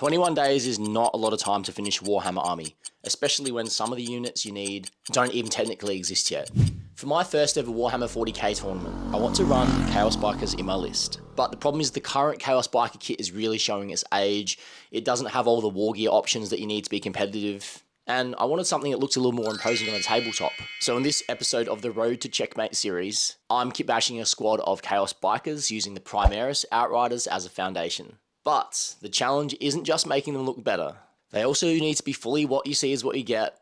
21 days is not a lot of time to finish Warhammer Army, especially when some of the units you need don't even technically exist yet. For my first ever Warhammer 40k tournament, I want to run Chaos Bikers in my list. But the problem is the current Chaos Biker kit is really showing its age, it doesn't have all the war gear options that you need to be competitive, and I wanted something that looks a little more imposing on a tabletop. So in this episode of the Road To Checkmate series, I'm kit bashing a squad of Chaos Bikers using the Primaris Outriders as a foundation. But the challenge isn't just making them look better. They also need to be fully what you see is what you get,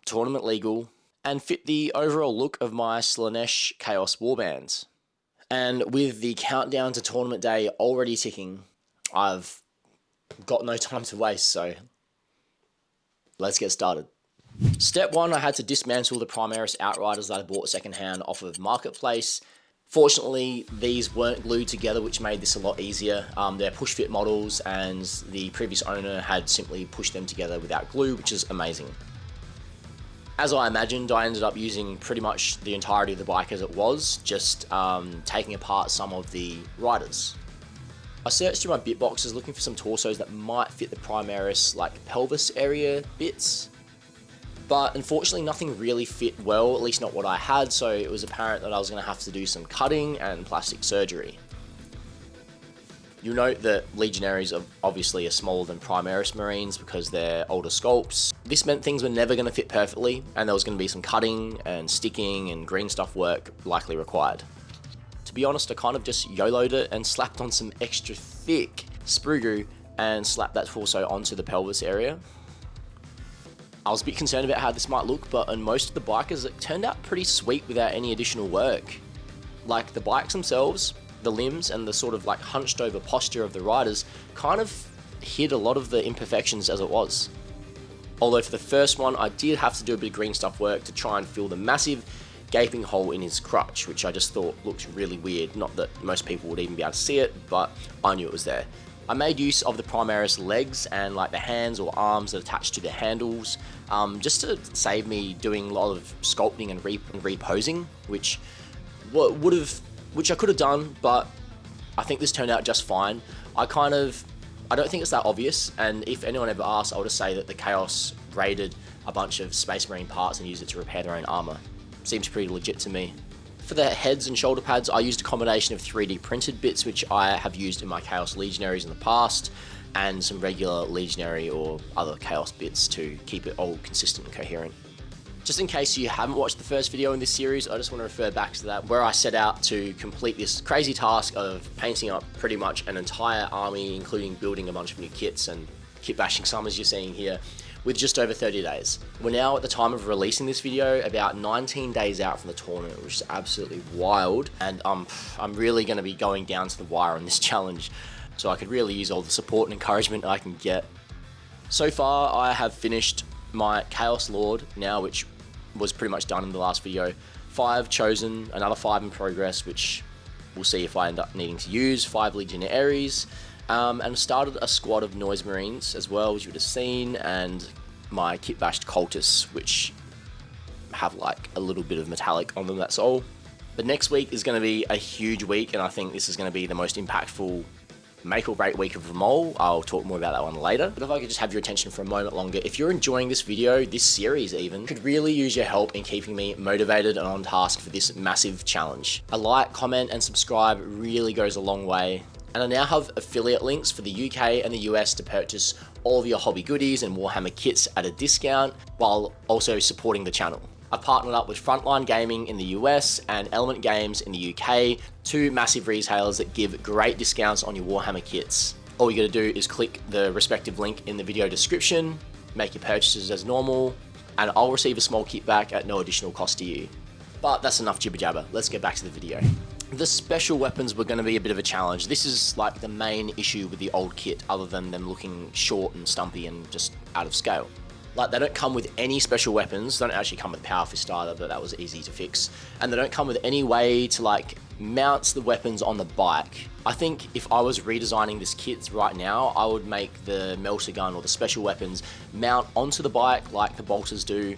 tournament legal, and fit the overall look of my Slaanesh Chaos Warbands. And with the countdown to tournament day already ticking, I've got no time to waste, so let's get started. Step 1, I had to dismantle the Primaris Outriders that I bought secondhand off of Marketplace. Fortunately, these weren't glued together, which made this a lot easier. They're push-fit models, and the previous owner had simply pushed them together without glue, which is amazing. As I imagined, I ended up using pretty much the entirety of the bike as it was, just taking apart some of the riders. I searched through my bit boxes looking for some torsos that might fit the Primaris pelvis area bits, but unfortunately nothing really fit well, at least not what I had, so it was apparent that I was going to have to do some cutting and plastic surgery. You'll note that Legionaries obviously are smaller than Primaris Marines because they're older sculpts. This meant things were never going to fit perfectly, and there was going to be some cutting and sticking and green stuff work likely required. To be honest, I kind of just YOLO'd it and slapped on some extra thick sprue glue and slapped that torso onto the pelvis area. I was a bit concerned about how this might look, but on most of the bikers it turned out pretty sweet without any additional work. Like the bikes themselves, the limbs and the sort of hunched over posture of the riders kind of hid a lot of the imperfections as it was. Although for the first one I did have to do a bit of green stuff work to try and fill the massive gaping hole in his crutch, which I just thought looked really weird. Not that most people would even be able to see it, but I knew it was there. I made use of the Primaris legs and the hands or arms that attach to the handles, just to save me doing a lot of sculpting and reposing, which I could have done, but I think this turned out just fine. I don't think it's that obvious, and if anyone ever asks, I'll just say that the Chaos raided a bunch of Space Marine parts and used it to repair their own armor. Seems pretty legit to me. For the heads and shoulder pads, I used a combination of 3D printed bits, which I have used in my Chaos Legionaries in the past, and some regular Legionary or other Chaos bits to keep it all consistent and coherent. Just in case you haven't watched the first video in this series, I just want to refer back to that, where I set out to complete this crazy task of painting up pretty much an entire army, including building a bunch of new kits and kit bashing some, as you're seeing here, with just over 30 days. We're now, at the time of releasing this video, about 19 days out from the tournament, which is absolutely wild, and I'm really going to be going down to the wire on this challenge, so I could really use all the support and encouragement I can get. So far, I have finished my Chaos Lord now, which was pretty much done in the last video. 5 chosen, another 5 in progress, which we'll see if I end up needing to use, 5 Legionaries, and started a squad of Noise Marines as well, which you would have seen, and my kit bashed cultists, which have a little bit of metallic on them, that's all. But next week is going to be a huge week, and I think this is going to be the most impactful make or break week of them all. I'll talk more about that one later. But if I could just have your attention for a moment longer, if you're enjoying this video, this series even, could really use your help in keeping me motivated and on task for this massive challenge. A like, comment, and subscribe really goes a long way. And I now have affiliate links for the UK and the US to purchase all of your hobby goodies and Warhammer kits at a discount, while also supporting the channel. I've partnered up with Frontline Gaming in the US and Element Games in the UK, 2 massive retailers that give great discounts on your Warhammer kits. All you gotta do is click the respective link in the video description, make your purchases as normal, and I'll receive a small kickback at no additional cost to you. But that's enough jibber jabber, let's get back to the video. The special weapons were going to be a bit of a challenge. This is the main issue with the old kit, other than them looking short and stumpy and just out of scale. They don't come with any special weapons. They don't actually come with Power Fist either, but that was easy to fix. And they don't come with any way to mount the weapons on the bike. I think if I was redesigning this kit right now, I would make the melter gun or the special weapons mount onto the bike like the bolters do.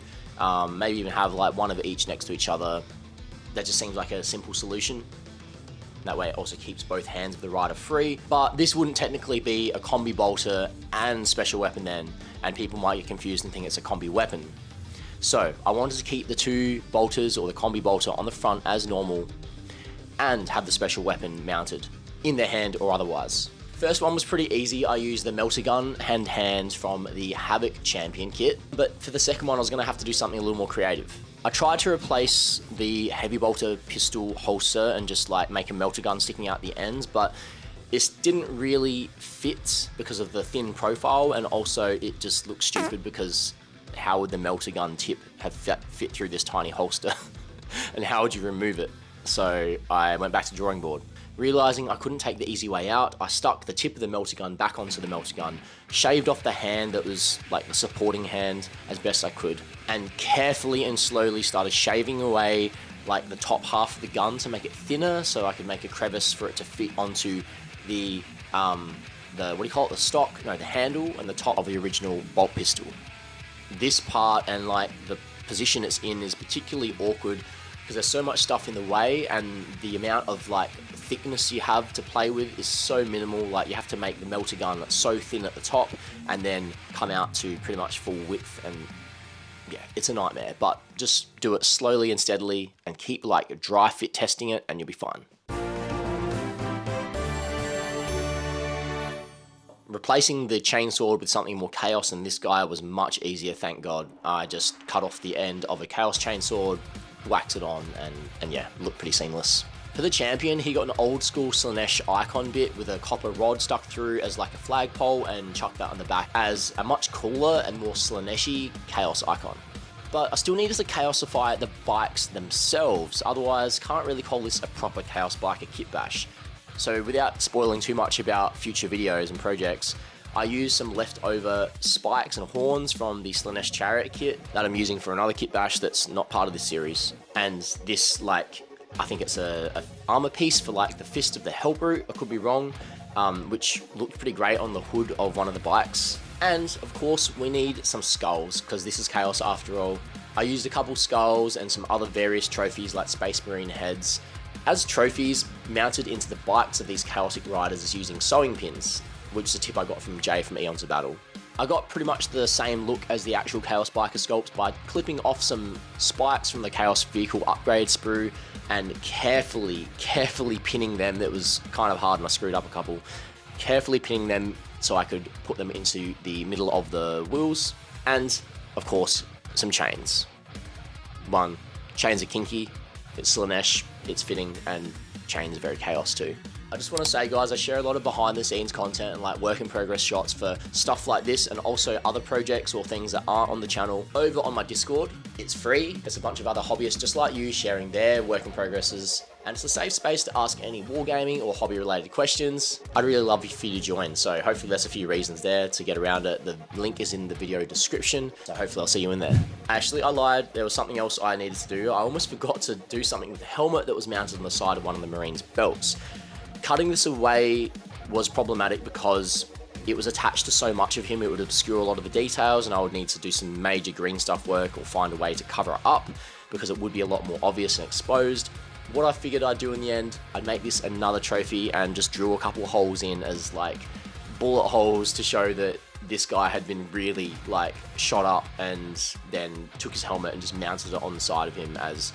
Maybe even have one of each next to each other. That just seems like a simple solution. That way it also keeps both hands of the rider free, but this wouldn't technically be a combi bolter and special weapon then, and people might get confused and think it's a combi weapon. So I wanted to keep the 2 bolters or the combi bolter on the front as normal and have the special weapon mounted in their hand or otherwise. First one was pretty easy. I used the melter gun hand from the Havoc Champion kit, but for the second one I was going to have to do something a little more creative. I tried to replace the heavy bolter pistol holster and just like make a melter gun sticking out the ends, but it didn't really fit because of the thin profile, and also it just looked stupid because how would the melter gun tip have fit through this tiny holster? And how would you remove it? So I went back to the drawing board. Realizing I couldn't take the easy way out, I stuck the tip of the melter gun back onto the melter gun, shaved off the hand that was like the supporting hand as best I could, and carefully and slowly started shaving away like the top half of the gun to make it thinner so I could make a crevice for it to fit onto the what do you call it, the stock? No, the handle and the top of the original bolt pistol. This part and like the position it's in is particularly awkward because there's so much stuff in the way, and the amount of like thickness you have to play with is so minimal. Like you have to make the melter gun so thin at the top and then come out to pretty much full width, and yeah, it's a nightmare. But just do it slowly and steadily and keep like dry fit testing it and you'll be fine. Replacing the chainsword with something more chaos than this guy was much easier, thank God. I just cut off the end of a chaos chainsword, whacked it on, and yeah, looked pretty seamless. For the champion, he got an old school Slaanesh icon bit with a copper rod stuck through as like a flagpole, and chucked that on the back as a much cooler and more Slaanesh-y chaos icon. But I still needed to chaosify the bikes themselves, otherwise can't really call this a proper chaos biker kit bash. So without spoiling too much about future videos and projects, I used some leftover spikes and horns from the Slaanesh chariot kit that I'm using for another kit bash that's not part of this series. And this, like, I think it's a armor piece for like the fist of the Hellbrute, I could be wrong, which looked pretty great on the hood of one of the bikes. And of course we need some skulls, because this is Chaos after all. I used a couple skulls and some other various trophies like Space Marine heads as trophies mounted into the bikes of these Chaotic Riders is using sewing pins, which is a tip I got from Jay from Eons of Battle. I got pretty much the same look as the actual Chaos Biker sculpt by clipping off some spikes from the Chaos Vehicle upgrade sprue and carefully pinning them. That was kind of hard and I screwed up a couple. Carefully pinning them so I could put them into the middle of the wheels, and of course some chains. One, chains are kinky, it's Slaanesh, it's fitting, and chains are very chaos too. I just want to say, guys, I share a lot of behind the scenes content and like work in progress shots for stuff like this and also other projects or things that aren't on the channel over on my Discord. It's free. There's a bunch of other hobbyists just like you sharing their work in progresses, and it's a safe space to ask any wargaming or hobby related questions. I'd really love for you to join, so hopefully there's a few reasons there to get around it. The link is in the video description, so hopefully I'll see you in there. Actually, I lied. There was something else I needed to do. I almost forgot to do something with the helmet that was mounted on the side of one of the Marines' belts. Cutting this away was problematic because it was attached to so much of him, it would obscure a lot of the details, and I would need to do some major green stuff work or find a way to cover it up because it would be a lot more obvious and exposed. What I figured I'd do in the end, I'd make this another trophy and just drill a couple holes in as like bullet holes to show that this guy had been really like shot up, and then took his helmet and just mounted it on the side of him as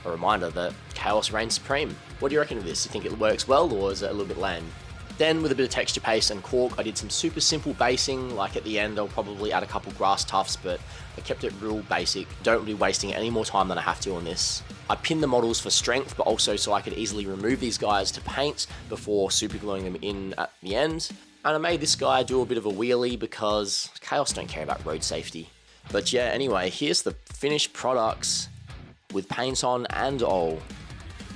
a reminder that Chaos reigns supreme. What do you reckon of this? You think it works well, or is it a little bit lame? Then with a bit of texture paste and cork, I did some super simple basing. Like at the end, I'll probably add a couple grass tufts, but I kept it real basic. Don't be wasting any more time than I have to on this. I pinned the models for strength, but also so I could easily remove these guys to paint before super gluing them in at the end. And I made this guy do a bit of a wheelie because Chaos don't care about road safety. But yeah, anyway, here's the finished products with paint on and all.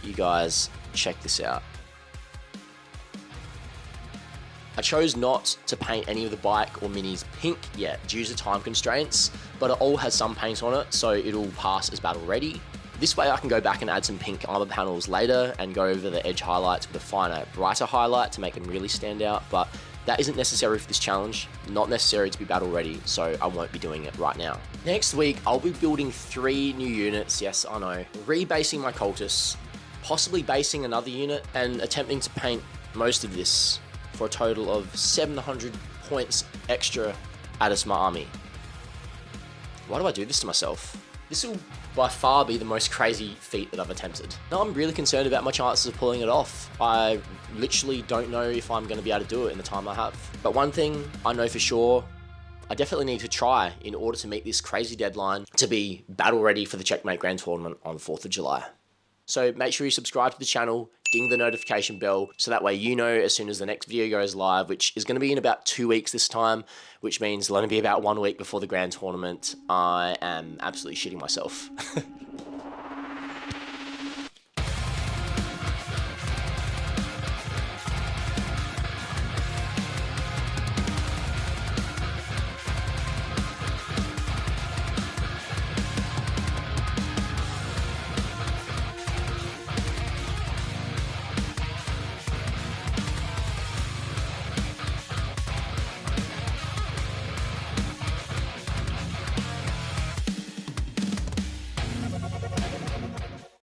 You guys check this out. I chose not to paint any of the bike or minis pink yet due to time constraints, but it all has some paint on it, so it'll pass as battle ready. This way I can go back and add some pink armor panels later and go over the edge highlights with a finer, brighter highlight to make them really stand out, but that isn't necessary for this challenge, not necessary to be battle ready, so I won't be doing it right now. Next week, I'll be building 3 new units, yes I know, rebasing my cultists, possibly basing another unit and attempting to paint most of this for a total of 700 points extra added to my army. Why do I do this to myself? This will by far be the most crazy feat that I've attempted. Now I'm really concerned about my chances of pulling it off. I literally don't know if I'm going to be able to do it in the time I have. But one thing I know for sure, I definitely need to try in order to meet this crazy deadline to be battle ready for the Checkmate Grand Tournament on 4th of July. So make sure you subscribe to the channel, ding the notification bell, so that way you know as soon as the next video goes live, which is going to be in about 2 weeks this time, which means it'll only be about 1 week before the Grand Tournament. I am absolutely shitting myself.